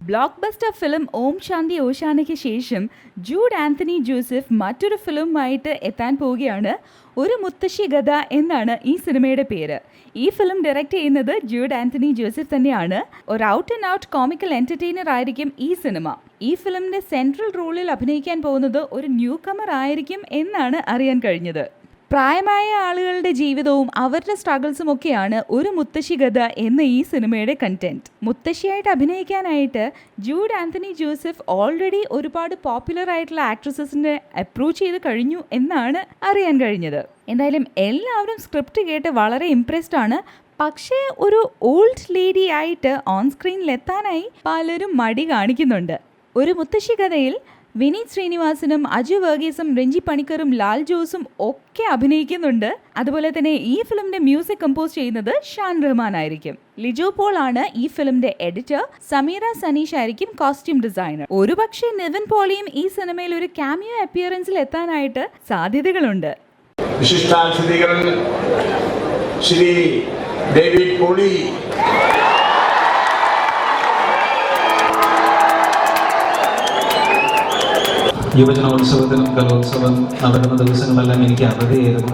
Block buster film Om Shanti ഓശാനയ്ക്ക് ശേഷം Jude Antony Joseph മറ്റൊരു ഫിലിമുമായിട്ട് എത്താൻ പോവുകയാണ്. ഒരു മുത്തശ്ശി കഥ എന്നാണ് ഈ സിനിമയുടെ പേര്. ഈ ഫിലിം ഡയറക്റ്റ് ചെയ്യുന്നത് ജൂഡ് ആന്റണി ജോസഫ് തന്നെയാണ്. ഒരു out and out comical entertainer ആയിരിക്കും ഈ സിനിമ. ഈ ഫിലിമിന്റെ സെൻട്രൽ റോളിൽ അഭിനയിക്കാൻ പോകുന്നത് ഒരു ന്യൂ കമർ ആയിരിക്കും എന്നാണ് അറിയാൻ കഴിഞ്ഞത്. പ്രായമായ ആളുകളുടെ ജീവിതവും അവരുടെ സ്ട്രഗിൾസും ഒക്കെയാണ് ഒരു മുത്തശ്ശി കഥ എന്ന ഈ സിനിമയുടെ കണ്ടന്റ്. മുത്തശ്ശിയായിട്ട് അഭിനയിക്കാനായിട്ട് ജൂഡ് ആന്റണി ജോസഫ് ഓൾറെഡി ഒരുപാട് പോപ്പുലർ ആയിട്ടുള്ള ആക്ട്രസസിനെ അപ്രോച്ച് ചെയ്ത് കഴിഞ്ഞു എന്നാണ് അറിയാൻ കഴിഞ്ഞത്. എന്തായാലും എല്ലാവരും സ്ക്രിപ്റ്റ് കേട്ട് വളരെ ഇംപ്രസ്ഡ് ആണ്. പക്ഷേ ഒരു ഓൾഡ് ലേഡി ആയിട്ട് ഓൺ സ്ക്രീനിൽ എത്താനായി പലരും മടി കാണിക്കുന്നുണ്ട്. ഒരു മുത്തശ്ശി കഥയിൽ വിനീത് ശ്രീനിവാസനും അജു വർഗീസും രഞ്ജി പണിക്കറും ലാൽ ജോസും ഒക്കെ അഭിനയിക്കുന്നുണ്ട്. അതുപോലെ തന്നെ ഈ ഫിലിമിന്റെ മ്യൂസിക് കമ്പോസ് ചെയ്യുന്നത് ഷാൻ റഹ്മാൻ ആയിരിക്കും. ലിജോ പോൾ ആണ് ഈ ഫിലിമിന്റെ എഡിറ്റർ. സമീറ സനീഷ് ആയിരിക്കും കോസ്റ്റ്യൂം ഡിസൈനർ. ഒരുപക്ഷെ നിവിൻ പോളിയും ഈ സിനിമയിൽ ഒരു ക്യാമിയോ അപ്പിയറൻസിൽ എത്താനായിട്ട് സാധ്യതകളുണ്ട്. വിശിഷ്ടാതിഥികൾ ശ്രീ ഡേവിഡ് പോളി, യുവജനോത്സവത്തിനും കലോത്സവം നടക്കുന്ന ദിവസങ്ങളെല്ലാം എനിക്ക് അവധിയായിരുന്നു.